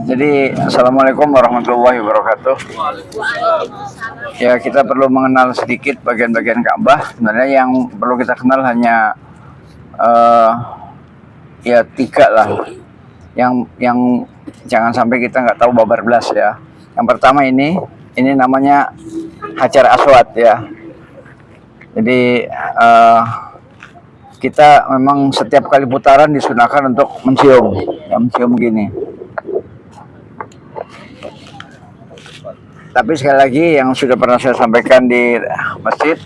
Jadi assalamualaikum warahmatullahi wabarakatuh. Ya, kita perlu mengenal sedikit bagian-bagian Ka'bah. Sebenarnya yang perlu kita kenal hanya ya 3 lah. Yang jangan sampai kita nggak tahu babar belas ya. Yang pertama ini namanya Hajar Aswad ya. Jadi kita memang setiap kali putaran disunahkan untuk mencium, ya, mencium gini. Tapi sekali lagi yang sudah pernah saya sampaikan di masjid,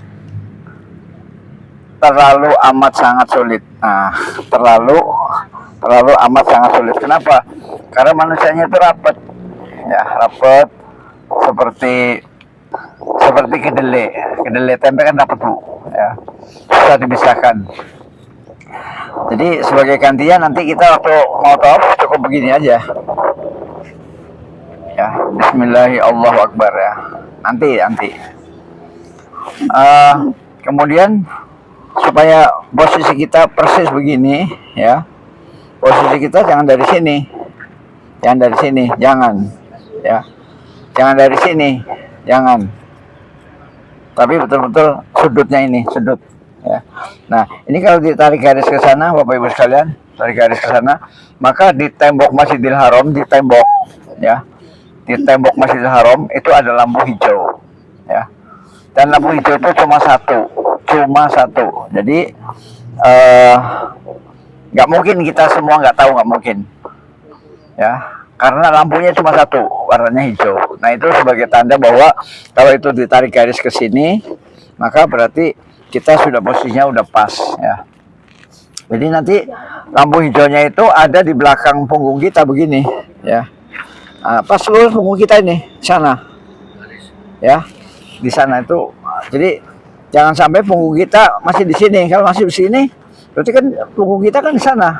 terlalu amat sangat sulit. Nah, terlalu amat sangat sulit. Kenapa? Karena manusianya itu rapat, ya rapat seperti kedelai tempe kan rapat bu, ya susah dipisahkan. Jadi sebagai gantian nanti kita waktu mau tawaf cukup begini aja. Ya, bismillahirrahmanirrahim, Allahu Akbar ya. Nanti. Kemudian supaya posisi kita persis begini ya. Posisi kita jangan dari sini. Jangan ya. Jangan dari sini, jangan. Tapi betul-betul sudutnya ini, sudut ya. Nah, ini kalau ditarik garis ke sana Bapak Ibu sekalian, tarik garis ke sana, maka di tembok Masjidil Haram, di tembok Masjidil Haram itu ada lampu hijau ya, dan lampu hijau itu cuma satu. Jadi nggak mungkin kita semua nggak tahu, nggak mungkin ya, karena lampunya cuma satu, warnanya hijau. Nah, itu sebagai tanda bahwa kalau itu ditarik garis ke sini, maka berarti kita sudah posisinya udah pas ya. Jadi nanti lampu hijaunya itu ada di belakang punggung kita begini ya. Pas seluruh punggung kita ini sana ya, di sana itu. Jadi jangan sampai punggung kita masih di sini. Kalau masih di sini berarti kan punggung kita kan di sana,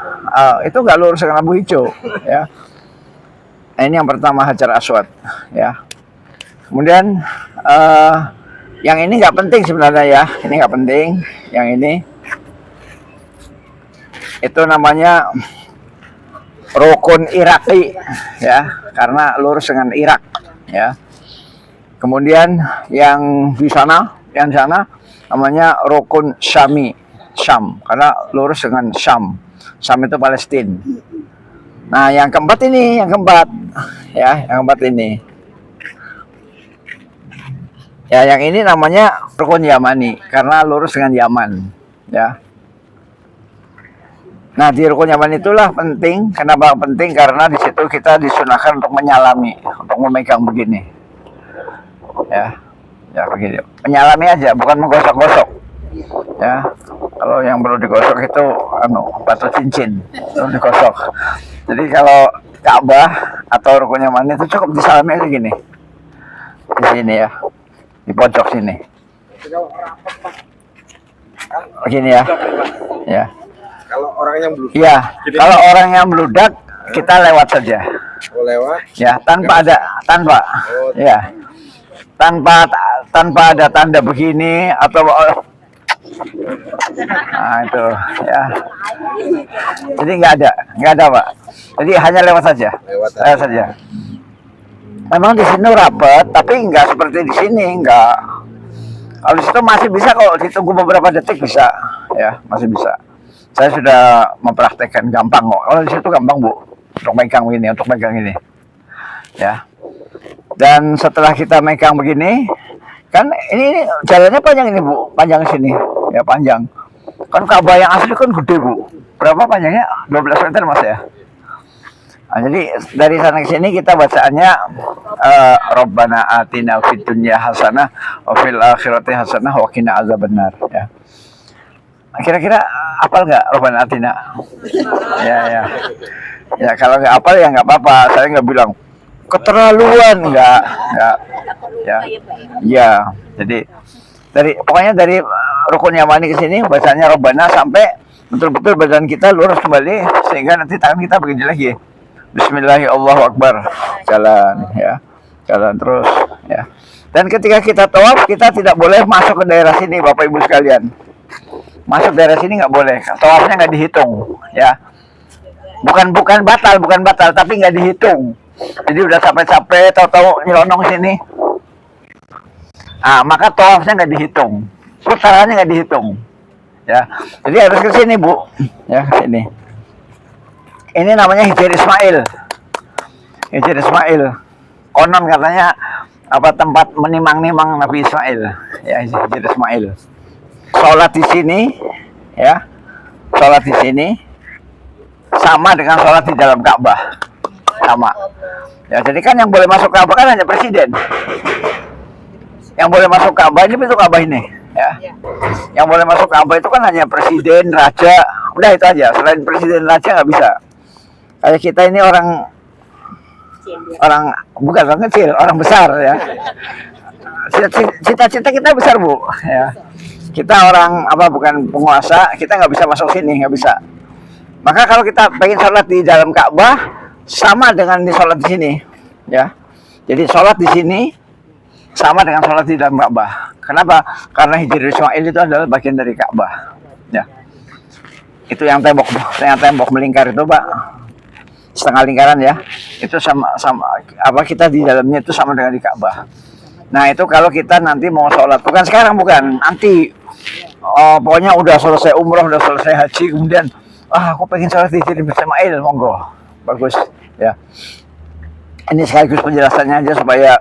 itu nggak lurus dengan lampu hijau ya. Nah, ini yang pertama Hajar Aswad ya. Kemudian yang ini nggak penting sebenarnya ya, ini nggak penting. Yang ini itu namanya Rukun Iraki ya, karena lurus dengan Irak ya. Kemudian yang di sana namanya Rukun Syami, Syam, karena lurus dengan Syam. Syam itu Palestina. Nah, yang keempat ini, yang keempat ini. Ya, yang ini namanya Rukun Yamani karena lurus dengan Yaman ya. Nah, di Rukun Yaman itulah penting. Kenapa penting? Karena di situ kita disunahkan untuk menyalami, untuk memegang begini. Ya begini. Menyalami aja, bukan menggosok-gosok. Ya. Kalau yang perlu digosok itu batu cincin, itu digosok. Jadi kalau Ka'bah atau Rukun Yaman itu cukup disalami aja gini. Di sini ya. Di pojok sini. Begini ya. Ya. Kalau orang yang bludak, ya, kalau orang yang bludak kita lewat saja. Oh, lewat? Ya, tanpa ada tanda begini atau nah itu ya. Jadi nggak ada Pak. Jadi hanya lewat saja. Lewat saja. Memang di sini rapat, tapi nggak seperti di sini, nggak. Kalau di situ masih bisa, kalau ditunggu beberapa detik bisa, ya masih bisa. Saya sudah mempraktekkan, gampang kok. Kalau di situ gampang Bu, untuk megang ini, ya. Dan setelah kita megang begini, kan ini jalannya panjang ini Bu, panjang sini, ya panjang. Kan Ka'bah yang asli kan gede Bu. Berapa panjangnya? 12 meter Mas ya. Nah, jadi dari sana ke sini kita bacaannya Rabbana atina fid dunya hasanah wa fil akhirati hasanah wa qina azabannar ya. Kira-kira apal nggak Roban Atina? Ya, kalau nggak apal ya nggak apa-apa. Saya nggak bilang keterlaluan, nggak. Ya. Jadi pokoknya dari Rukun Yamani ke sini bacanya Robbana sampai betul-betul badan kita lurus kembali sehingga nanti tangan kita begini lagi. Bismillahirrahmanirrahim, Allahu Akbar. Jalan terus ya. Dan ketika kita tawaf kita tidak boleh masuk ke daerah sini Bapak Ibu sekalian. Masuk daerah sini nggak boleh, tawafnya nggak dihitung ya. Bukan batal, tapi nggak dihitung Jadi udah capek-capek, tahu-tahu nyelonong sini. Maka tawafnya nggak dihitung, putarannya nggak dihitung. Ya, jadi harus ke sini Bu. Ya, ke sini. Ini namanya Hijr Ismail. Hijr Ismail. Konon katanya tempat menimang-nimang Nabi Ismail. Ya, Hijr Ismail. Sholat di sini, ya. Sholat di sini sama dengan sholat di dalam Ka'bah. Sama. Ya, jadi kan yang boleh masuk Ka'bah kan hanya presiden. Yang boleh masuk Ka'bah ini pintu Ka'bah ini, ya. Yang boleh masuk Ka'bah itu kan hanya presiden, raja, udah itu aja. Selain presiden, raja nggak bisa. Kayak kita ini orang bukan orang kecil, orang besar ya. Cita-cita kita besar Bu, ya. Kita orang bukan penguasa, kita nggak bisa masuk sini, nggak bisa. Maka kalau kita pengen sholat di dalam Ka'bah sama dengan di sholat di sini, ya. Jadi sholat di sini sama dengan sholat di dalam Ka'bah. Kenapa? Karena Hijr Ismail itu adalah bagian dari Ka'bah. Ya. Itu yang tembok melingkar itu, Pak. Setengah lingkaran ya. Itu sama kita di dalamnya itu sama dengan di Ka'bah. Nah, itu kalau kita nanti mau sholat, bukan sekarang, bukan nanti. Pokoknya udah selesai umroh, udah selesai haji, kemudian aku pengen sholat di Hijr Ismail, monggo. Bagus, ya. Ini sekaligus penjelasannya aja supaya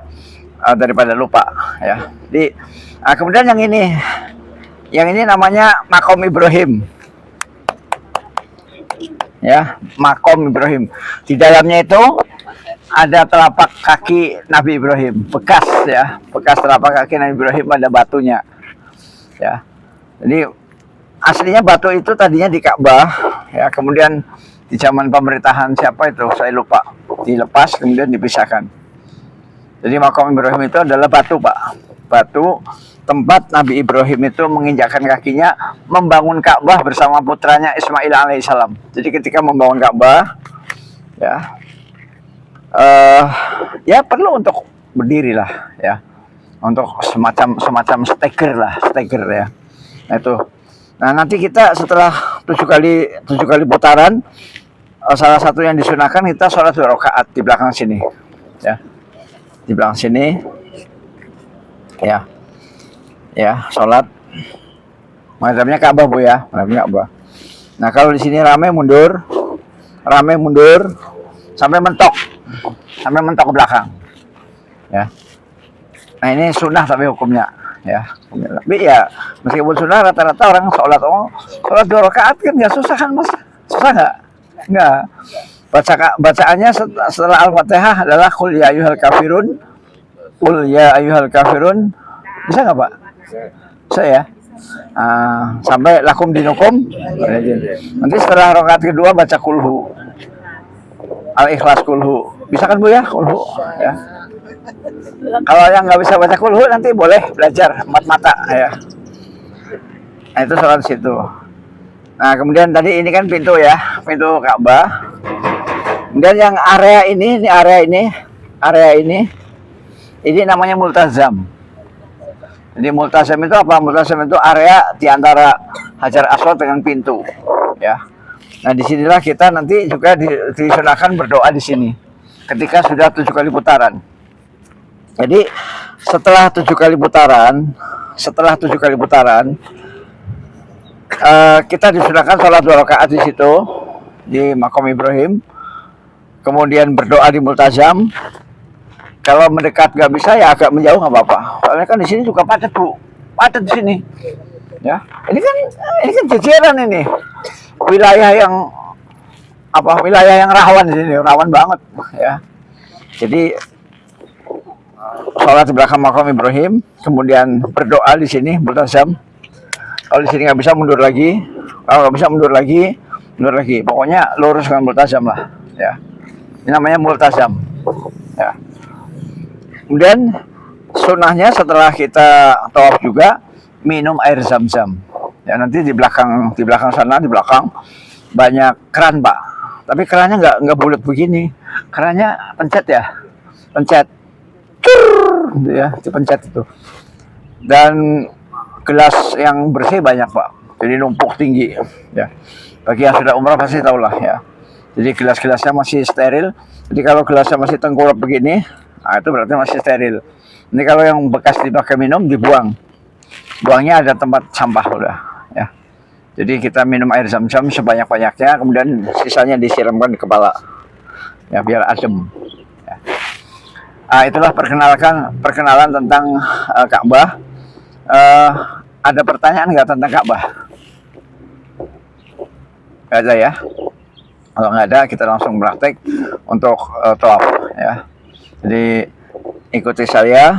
daripada lupa, ya. Jadi kemudian yang ini namanya Makom Ibrahim, ya, Makom Ibrahim. Di dalamnya itu ada telapak kaki Nabi Ibrahim, bekas telapak kaki Nabi Ibrahim, ada batunya, ya. Jadi aslinya batu itu tadinya di Ka'bah, ya. Kemudian di zaman pemerintahan siapa itu saya lupa, dilepas kemudian dipisahkan. Jadi Makom Ibrahim itu adalah batu, Pak. Batu tempat Nabi Ibrahim itu menginjakkan kakinya membangun Ka'bah bersama putranya Ismail alaihissalam. Jadi ketika membangun Ka'bah, ya perlu untuk berdiri lah, ya. Untuk semacam steger ya. Nah, itu. Nah, nanti kita setelah 7 kali putaran, salah satu yang disunahkan kita sholat 2 rakaat di belakang sini, ya. Di belakang sini, ya sholat madhabnya Ka'bah Bu, ya, madhabnya Ka'bah. Nah, kalau di sini rame mundur sampai mentok ke belakang, ya. Nah, ini sunnah tapi hukumnya, ya. Tapi ya meskipun sunnah, rata-rata orang sholat 2 rakaat kan nggak susah kan Mas? Susah nggak? Bacaannya setelah Al-Fatihah adalah Qul ya ayyuhal kafirun. Qul ya ayyuhal kafirun. Bisa nggak Pak? Bisa ya? Sampai lakum dinukum. Nanti setelah rakaat kedua baca kulhu. Al-Ikhlas kulhu. Bisa kan Bu ya? Kulhu. Ya. Kalau yang nggak bisa baca kulhu nanti boleh belajar empat mata, ya. Nah, itu sholat situ. Nah, kemudian tadi ini kan pintu Ka'bah. Kemudian yang area ini namanya multazam. Jadi multazam itu apa? Multazam itu area di antara Hajar Aswad dengan pintu, ya. Nah, disinilah kita nanti juga disunahkan berdoa di sini ketika sudah 7 kali putaran. Jadi setelah 7 kali putaran, kita disunahkan sholat 2 rakaat di situ di Makom Ibrahim. Kemudian berdoa di multazam. Kalau mendekat nggak bisa, ya agak menjauh nggak apa-apa. Soalnya kan di sini juga padat Bu, padat di sini. Ya, ini kan jajaran ini. Wilayah yang rawan di sini, rawan banget, ya. Jadi sholat di belakang Makom Ibrahim, kemudian berdoa di sini multazam. Kalau di sini nggak bisa mundur lagi, kalau nggak bisa mundur lagi. Pokoknya lurus dengan multazam lah, ya. Ini namanya multazam, ya. Kemudian sunnahnya setelah kita tawaf juga minum air zam-zam. Ya, nanti di belakang sana, di belakang banyak keran Pak. Tapi kerannya nggak bulat begini. Kerannya pencet, gitu ya, dipencet itu. Dan gelas yang bersih banyak Pak. Jadi numpuk tinggi, ya. Bagi yang sudah umrah pasti tahulah, ya. Jadi gelas-gelasnya masih steril. Jadi kalau gelasnya masih tengkurap begini, nah itu berarti masih steril. Ini kalau yang bekas dipakai minum dibuang. Buangnya ada tempat sampah udah ya. Jadi kita minum air zam-zam sebanyak-banyaknya, kemudian sisanya disiramkan di kepala. Ya biar adem. Ya. Itulah perkenalan tentang Ka'bah. Ada pertanyaan nggak tentang Ka'bah? Nggak ada ya? Kalau nggak ada, kita langsung praktek untuk tawaf ya. Jadi ikuti saya,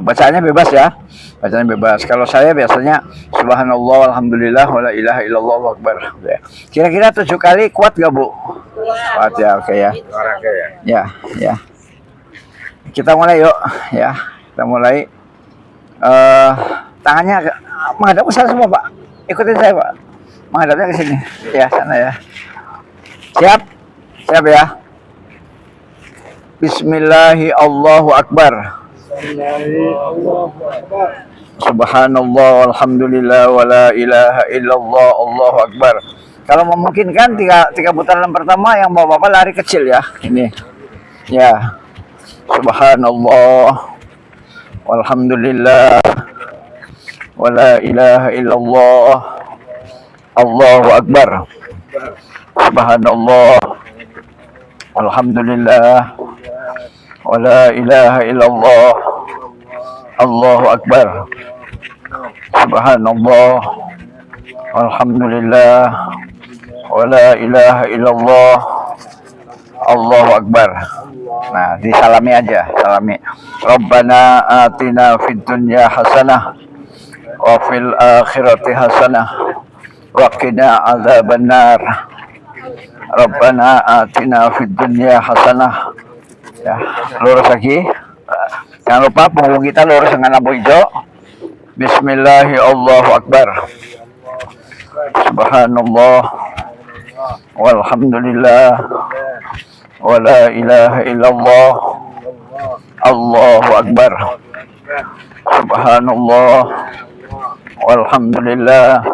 bacaannya bebas ya, bacaannya bebas. Kalau saya biasanya Subhanallah, Alhamdulillah, wala ilaha illallah, Allahu Akbar. Ya. Kira-kira 7 kali kuat nggak Bu? Kuat ya, oke ya. Olahraga ya. Ya, ya. Kita mulai yuk, ya. Kita mulai. Tangannya menghadap ke sana semua Pak. Ikutin saya Pak. Menghadapnya ke sini. Ya, sana ya. Siap? Siap ya? Bismillahi Allahu Akbar. Subhanallah, Alhamdulillah, wa la ilaha illallah, Allahu Akbar. Kalau memungkinkan tiga putaran pertama yang bapak-bapak lari kecil ya. Ini. Ya. Subhanallah, walhamdulillah, wa la ilaha illallah, Allahu Akbar. Subhanallah, alhamdulillah, wa la ilaha illallah, Allahu Akbar. Subhanallah, alhamdulillah, wa la ilaha illallah, Allahu Akbar. Nah, disalami aja, salami. Rabbana atina fid dunya hasanah wa fil akhirati hasanah wa qina azabannar. Rabbana atina fid dunya hasanah. Ya, lurus lagi. Jangan lupa punggung kita lurus dengan lampu hijau. Bismillahi Allahu Akbar. Subhanallah, walhamdulillah, wa la ilaha illallah, Allahu Akbar. Subhanallah, walhamdulillah,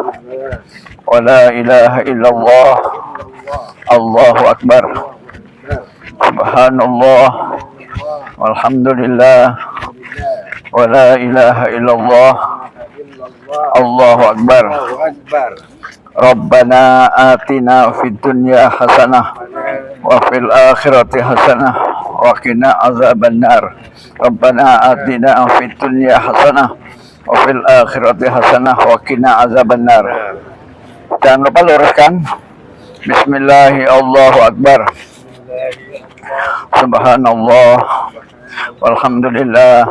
wa la ilaha illallah, Allahu Akbar. Subhanallah, walhamdulillah, wa la ilaha illallah, Allahu Akbar. Rabbana atina fid dunya hasanah wa fil akhirati hasanah wa qina azabannar. Rabbana atina fid dunya hasanah wa fil akhirati hasanah wa qina azabannar. Jangan lupa luruskan. Bismillahi Allahu Akbar. Subhanallah, walhamdulillah,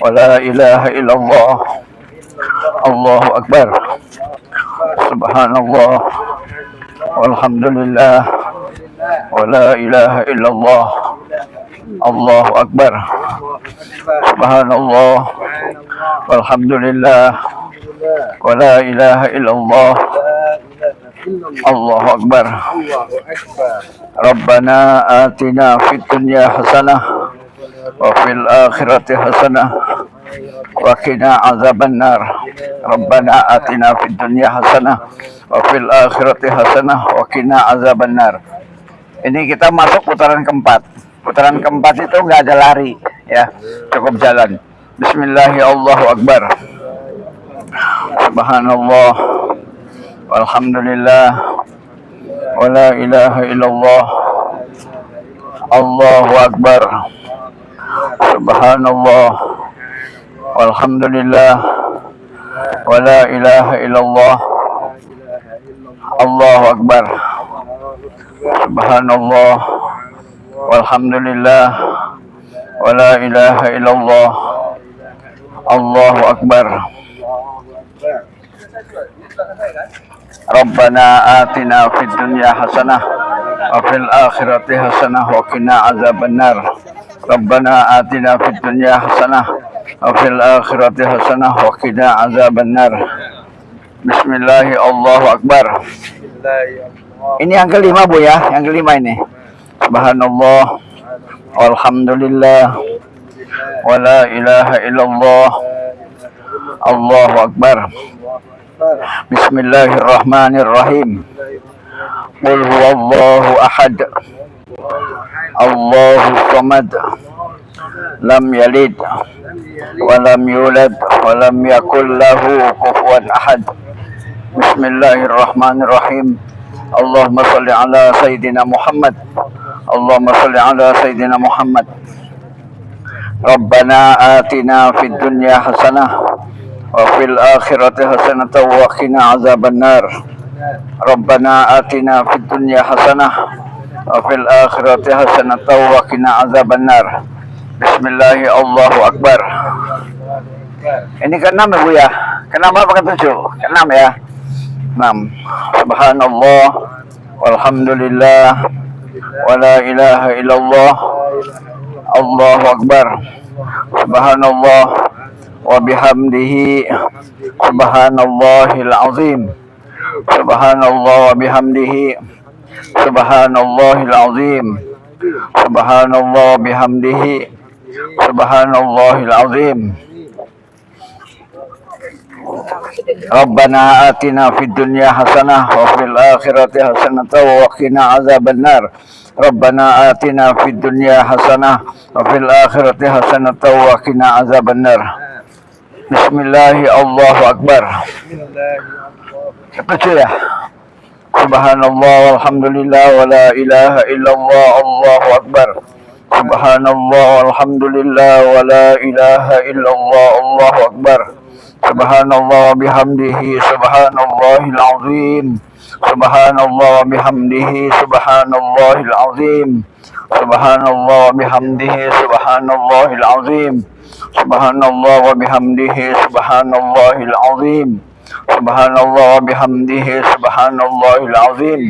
wa la ilaha illallah, Allahu Akbar. Subhanallah, walhamdulillah, wa la ilaha illallah, Allahu Akbar. Subhanallah, walhamdulillah, wa la ilaha illallah, Allahu Akbar. Rabbana atina fid dunya hasanah wa fil akhirati hasanah wa qina azabannar. Rabbana atina fid dunya hasanah wa fil akhirati hasanah wa qina azabannar. Ini kita masuk putaran keempat. Putaran keempat itu nggak ada lari ya, cukup jalan. Bismillahi Allahu Akbar. Subhanallah, walhamdulillah, wa la ilaha illallah, Allahu Akbar. Subhanallah, walhamdulillah, wa la ilaha illallah, Allahu Akbar. Subhanallah, walhamdulillah, wa la ilaha illallah, Allahu Akbar. Rabbana atina fid dunya hasanah wa fil akhirati hasanah wa qina azabannar. Rabbana atina fid dunya hasanah wa fil akhirati hasanah wa qina azabannar. Bismillahi Allahu Akbar. Ini yang kelima Bu ya, yang kelima ini. Subhanallah, walhamdulillah, wa la ilaha illallah, Allahu Akbar. Bismillahirrahmanirrahim. Qul huwallahu ahad. Allahu samad. Lam yalid wa lam yulad wa lam yakul lahu kufuwan ahad. Bismillahirrahmanirrahim. Allahumma salli ala Sayyidina Muhammad. Allahumma salli ala Sayyidina Muhammad. Rabbana atina fid dunya hasanah wa fil akhirati hasanah wa qina azabannar. Rabbana atina fid dunya hasanah wa fil akhirati hasanah wa qina azabannar. Bismillah, Allahu Akbar. Ini ke-6 ya Bu ya? Ke-6 apa ke-7? Ke-6 ya? 6. Subhanallah walhamdulillah wa la ilaha illallah. Allahu Akbar. Subhanallah wa bihamdihi subhanallahil azim. Subhanallah wa bihamdihi subhanallahil azim. Subhanallah wa bihamdihi subhanallahil azim. Rabbana atina fid dunya hasanah wa fil akhirati hasanah wa qina azabannar. Rabbana atina fid dunya hasanah wa fil akhirati hasanah wa qina azabannar. Bismillah, Allahu Akbar. Ketujuh ya. Subhanallah walhamdulillah wa la ilaha illallah. Allahu Akbar. Subhanallah walhamdulillah wa la ilaha illallah. Allahu Akbar. Subhanallah wa bihamdihi subhanallahil azim. Subhanallah wa bihamdihi subhanallahil azim. Subhanallah wa bihamdihi subhanallahil azim. Subhanallah wa bihamdihi subhanallahil azim. Subhanallah wa bihamdihi subhanallahil azim.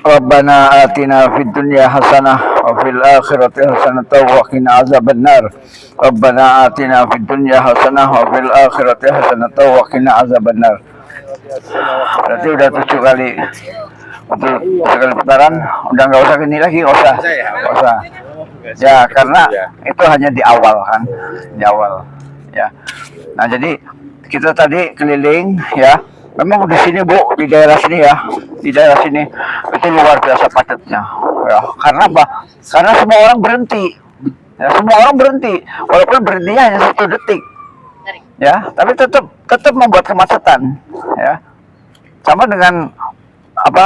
Rabbana atina fid dunya hasanah wa fil akhirati hasanah wa qina azabannar. Rabbana atina fid dunya hasanah wa fil akhirati hasanah wa qina azabannar. Berarti udah 7 kali. Untuk 7 kali putaran, udah nggak usah gini lagi, nggak usah. Nggak usah. Ya, karena itu hanya di awal kan, di awal. Ya. Nah, jadi kita tadi keliling ya. Memang di sini Bu, di daerah sini ya, di daerah sini itu luar biasa padatnya. Ya, karena apa? Karena semua orang berhenti. Ya, semua orang berhenti, walaupun berhentinya hanya 1 detik. Ya, tapi tetap membuat kemacetan. Ya, sama dengan apa?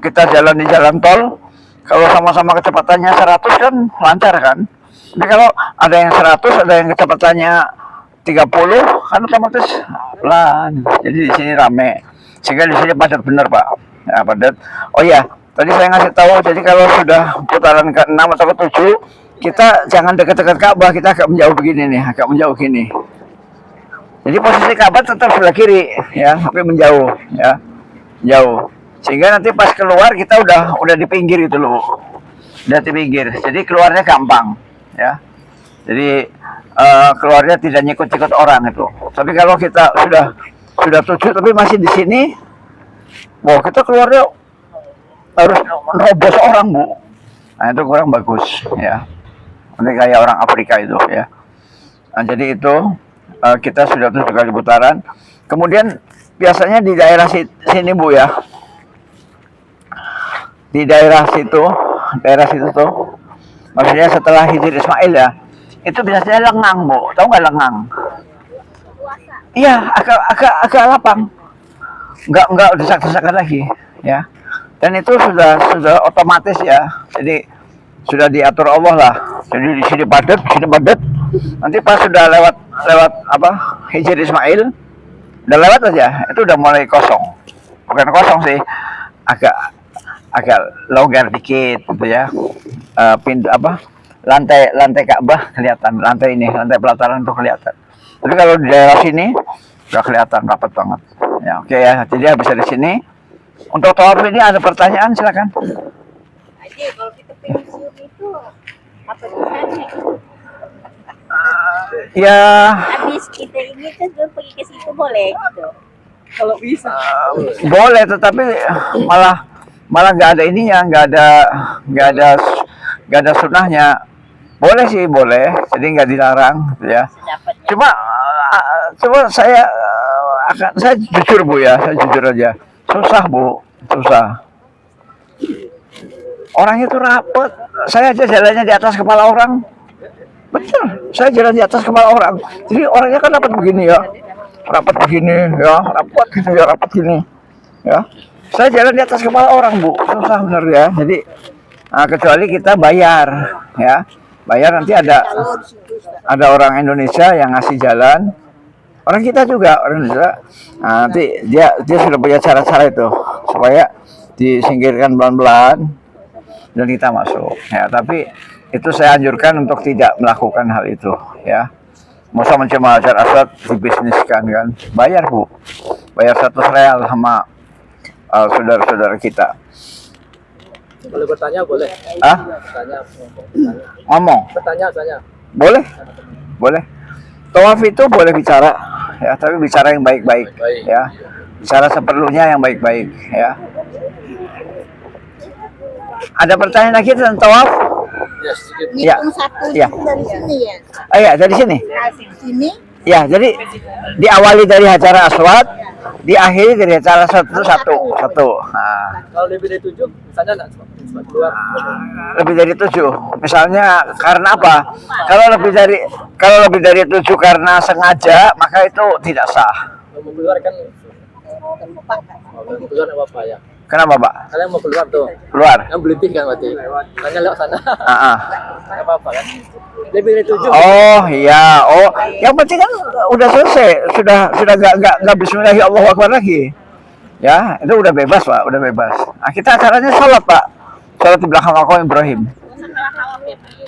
Kita jalan di jalan tol, kalau sama-sama kecepatannya 100 kan lancar kan. Tapi kalau ada yang 100, ada yang kecepatannya 30 kan otomatis pelan. Jadi di sini rame. Sehingga di sini padat benar, Pak. Ya, padat. Oh iya, tadi saya ngasih tahu jadi kalau sudah putaran ke-6 atau ke-7, kita jangan dekat-dekat Ka'bah, kita agak menjauh begini nih, agak menjauh gini. Jadi posisi Ka'bah tetap sebelah kiri ya, tapi menjauh ya. Jauh. Sehingga nanti pas keluar kita udah di pinggir itu loh. Udah di pinggir. Jadi keluarnya gampang ya. Jadi keluarnya tidak nyikut-nyikut orang itu. Tapi kalau kita sudah 7 tapi masih di sini, wow, kita keluarnya harus nerobos orang Bu. Nah itu kurang bagus ya. Ini kayak orang Afrika itu ya. Nah, jadi itu kita sudah 7 kali putaran. Kemudian biasanya di daerah sini Bu ya. Di daerah situ tuh, maksudnya setelah Hijri Ismail ya. Itu biasanya lengang Bu, tahu nggak lengang? Iya, agak lapang, nggak desak-desakan lagi, ya. Dan itu sudah otomatis ya, jadi sudah diatur Allah lah. Jadi di sini padat, nanti pas sudah lewat apa Hijri Ismail, udah lewat aja, itu udah mulai kosong, bukan kosong sih, agak longgar dikit gitu ya, pintu apa? Lantai Ka'bah kelihatan, lantai pelataran tuh kelihatan. Tapi kalau di daerah sini udah kelihatan rapat banget. Ya, oke ya. Jadi habis dari sini. Untuk tawaf ini ada pertanyaan silakan. Aja kalau kita pensiun itu apa tulisannya? Ya. Habis kita ini kan pergi ke situ boleh gitu. Kalau bisa. Boleh, tetapi malah nggak ada ininya, nggak ada sunnahnya. Boleh sih, boleh. Jadi nggak dilarang, gitu ya. Cuma saya jujur Bu ya, saya jujur aja. Susah Bu, susah. Orangnya tuh rapet. Saya aja jalannya di atas kepala orang. Betul, saya jalan di atas kepala orang. Jadi orangnya kan rapat begini ya. Rapat begini ya, rapat gitu ya, rapat gini. Ya. Saya jalan di atas kepala orang, Bu. Susah benar ya. Jadi kecuali kita bayar ya. Bayar nanti ada orang Indonesia yang ngasih jalan. Orang kita juga orang Indonesia. Nanti dia sudah punya cara-cara itu supaya disingkirkan pelan-pelan dan kita masuk ya, tapi itu saya anjurkan untuk tidak melakukan hal itu ya. Masa mencemar Hajar Aswad dibisniskan kan, bayar Bu, bayar 100 real sama saudara-saudara kita. Boleh bertanya boleh? Bertanya. Ngomong? Bertanya. Boleh, boleh. Tawaf itu boleh bicara ya, tapi bicara yang baik-baik ya, bicara seperlunya yang baik-baik ya. Ada pertanyaan lagi tentang tawaf? Ya, sedikit. Ya. Hitung satu Ya. itu dari sini ya. Iya, dari sini. Sini. Ya, jadi diawali dari Hajar Aswad, diakhiri dari Hajar Aswad itu satu. Nah, Kalau lebih dari 7, misalnya nak cepat keluar. lebih dari 7. Misalnya karena apa? Kalau lebih dari 7 karena sengaja, maka itu tidak sah. Kalau mau keluar kan, mau keluar nggak apa-apa ya. Kenapa, Pak? Kalian mau keluar tuh, Keluar. yang berlebih kan berarti. Tanya lewat sana, Ah. nggak apa-apa kan. Lebih dari 7. Oh iya, yang penting kan udah selesai, sudah nggak Bismillahi Allahu Akbar lagi, ya itu udah bebas Pak, udah bebas. Nah, kita acaranya sholat Pak, sholat di belakang makam Ibrahim.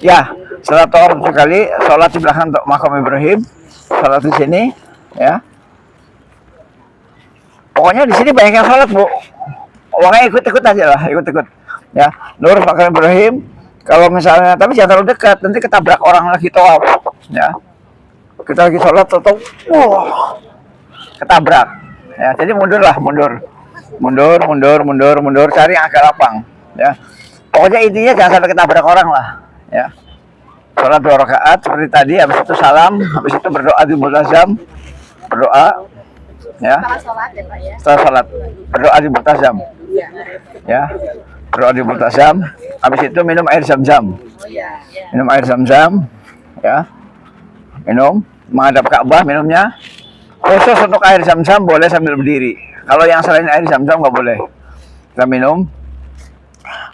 Ya, setelah tawaf sekali, sholat di belakang makam Ibrahim, sholat di sini, ya. Pokoknya di sini banyak yang sholat Bu, orangnya ikut aja lah, ikut, ya. Lurus makam Ibrahim. Kalau misalnya, tapi jangan terlalu dekat, nanti ketabrak orang lagi tawaf, ya. Kita lagi sholat, ketabrak, ya. Jadi mundur, cari yang agak lapang, ya. Pokoknya intinya jangan sampai ketabrak orang lah, ya. Sholat 2 rakaat seperti tadi, habis itu salam, habis itu berdoa di multazam, berdoa, ya. Setelah sholat ya Pak ya. Setelah sholat berdoa di multazam, ya. Berdoa di multazam, habis itu minum air zam-zam. Minum air zam-zam, ya. Minum, menghadap Ka'bah minumnya. Khusus untuk air zam-zam boleh sambil berdiri. Kalau yang selain air zam-zam nggak boleh. Kita minum,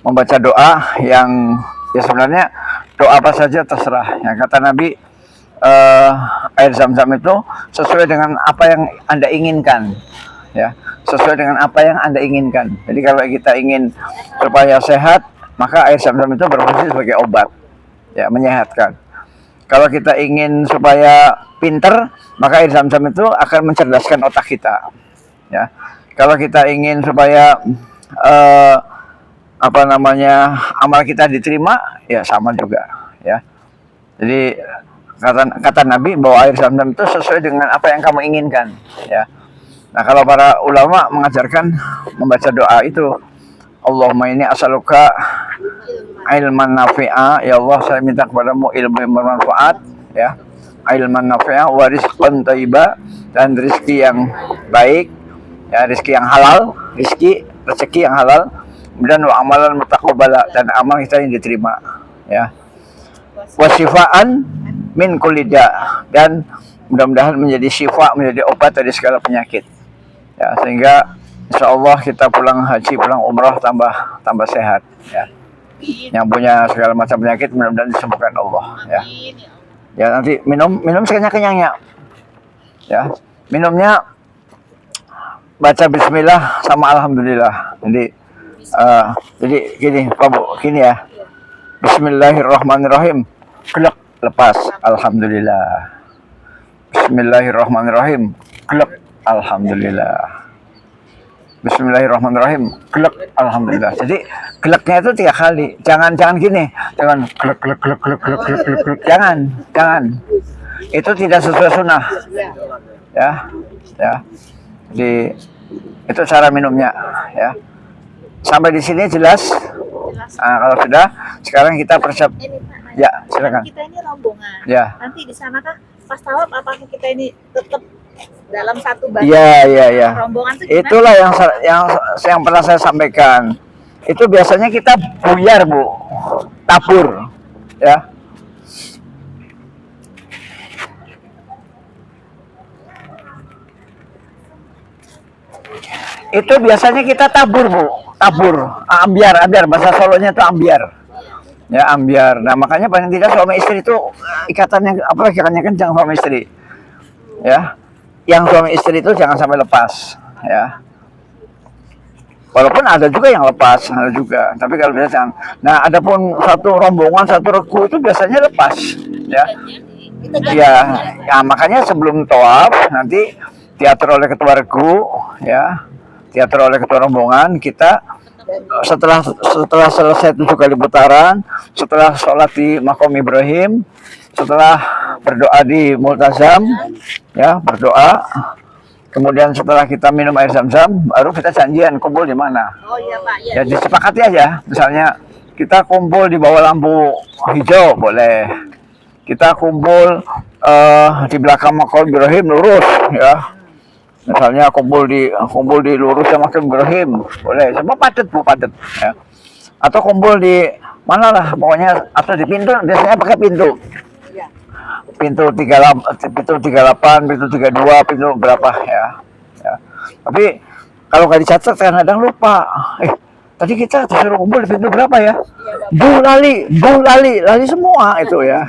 membaca doa yang ya sebenarnya doa apa saja terserah. Yang kata Nabi, air zam-zam itu sesuai dengan apa yang Anda inginkan, ya. Sesuai dengan apa yang Anda inginkan. Jadi kalau kita ingin supaya sehat, maka air zam-zam itu berfungsi sebagai obat, ya, menyehatkan. Kalau kita ingin supaya pinter, maka air zam-zam itu akan mencerdaskan otak kita, ya. Kalau kita ingin supaya amal kita diterima, ya sama juga, ya. Jadi kata Nabi bahwa air zam-zam itu sesuai dengan apa yang kamu inginkan, ya. Nah, kalau para ulama mengajarkan membaca doa itu, Allahumma inni as'aluka ilman nafi'a, ya Allah saya minta kepadamu ilmu yang bermanfaat, ya. Ilman nafi'a wa rizqan thayyiba, dan rezeki yang baik, ya, rezeki yang halal, rezeki yang halal, kemudian wa amalan mutaqabbala, dan amal kita yang diterima, ya. Wa shifaan min kulli da', dan mudah-mudahan menjadi syifa, menjadi obat dari segala penyakit. Ya, sehingga insya Allah kita pulang haji, pulang umrah tambah sehat, ya. Yang punya segala macam penyakit mudah-mudahan disembuhkan Allah, ya. Ya, nanti minum sekenyang-kenyangnya, ya. Minumnya baca bismillah sama alhamdulillah. Jadi gini Pak Bu, gini ya. Bismillahirrahmanirrahim. Klek, lepas alhamdulillah. Bismillahirrahmanirrahim. Klek, alhamdulillah. Bismillahirrahmanirrahim. Klek, alhamdulillah. Jadi kleknya itu 3 kali. Jangan gini. Jangan klek. Jangan. Itu tidak sesuai sunnah. Ya. Jadi itu cara minumnya, ya. Sampai di sini jelas. Nah, kalau sudah, sekarang kita persiap. Ini Pak, Ya, silakan. kita ini rombongan. Ya. Nanti di sana kah pas tawaf apakah kita ini tetap dalam satu barisan Iya. rombongan tuh gimana? Itulah yang pernah saya sampaikan. Itu biasanya kita buyar, Bu. Tabur. Ya. Itu biasanya kita tabur, Bu. Tabur. Ambiar. Bahasa Solonya itu ambiar. Ya, ambiar. Nah, makanya paling tidak suami istri itu ikatannya kencang suami istri. Ya. Yang suami istri itu jangan sampai lepas, ya. Walaupun ada juga yang lepas, ada juga. Tapi kalau biasanya, nah, adapun satu rombongan, satu regu itu biasanya lepas, ya. Ya, makanya sebelum tawaf nanti diatur oleh ketua regu, ya, diatur oleh ketua rombongan, kita setelah selesai 7 kali putaran, setelah sholat di Maqam Ibrahim, setelah berdoa di Multazam, ya, berdoa, kemudian setelah kita minum air zam-zam, baru kita janjian kumpul di mana. Oh iya Pak, ya. Ya disepakati aja, misalnya kita kumpul di bawah lampu hijau boleh, kita kumpul di belakang Maqam Ibrahim lurus, ya. Misalnya kumpul di lurus sama Maqam Ibrahim boleh, semua padat, Bu, padat, ya. Atau kumpul di mana lah, pokoknya atau di pintu, biasanya pakai pintu. Pintu 38, pintu 32, pintu berapa, ya. Tapi kalau nggak dicatat kadang-kadang lupa. Tadi kita disuruh kumpul di pintu berapa ya? Bu lali semua itu, ya.